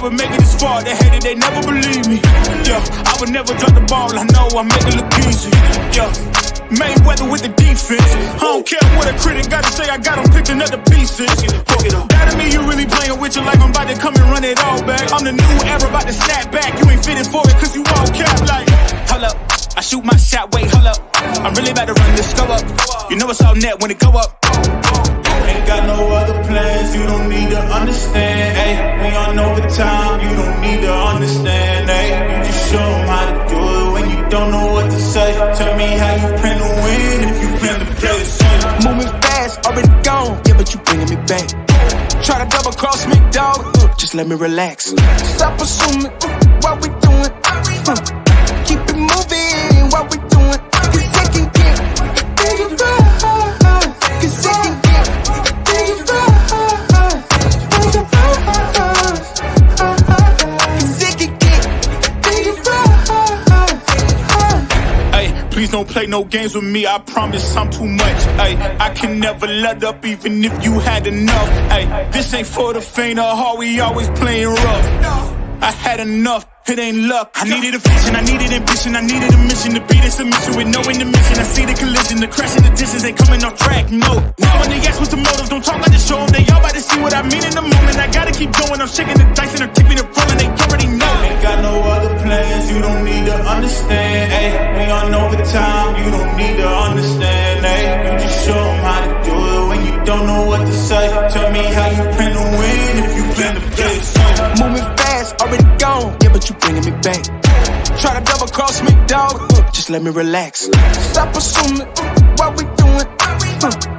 would make it this far. They hated, they never believe me. Yeah, I would never drop the ball. I know I make it look easy. Yeah, Mayweather with the defense. I don't care what a critic gotta say. I got them picking up the pieces. That to me, you really playing with you like I'm about to come and run it all back. I'm the new era about to snap back. You ain't fitted for it cause you all cap like. Hold up, I shoot my shot, wait, hold up. I'm really about to run this, go up. You know it's all net when it go up. Ain't got no other plans, you don't need to understand, ayy. We on overtime, you don't need to understand, ayy. You just show them how to do it when you don't know what to say. Tell me how you plan to win if you plan to play the same. Moving fast, already gone, yeah, but you bringing me back. Try to double cross me, dog, just let me relax. Stop assuming what we doing. Keep it moving, what we doing. Cause it can get bigger, cause it can get bigger, cause it can get bigger. Ay, please don't play no games with me, I promise I'm too much. Ay, I can never let up even if you had enough. Ay, this ain't for the faint of heart, we always playing rough. I had enough, it ain't luck. I needed a vision, I needed ambition, I needed a mission to beat in submission with no intermission. I see the collision, the crash in the distance ain't coming off track, no. Now when they ask what's the motive, don't talk, I just show them. They all about to see what I mean in the moment. I gotta keep going, I'm shaking the dice and I'm keeping it rolling, they already know. Ain't got no other plans, you don't need to understand, ayy. We on overtime, you don't need to understand, ayy. You just show them how to do it when you don't know what to say. Tell me how you plan to win if you plan to play the same. Moving fast, already gone, yeah, but you bringing me back. Try to double cross me, dog, just let me relax. Stop assuming what we doing.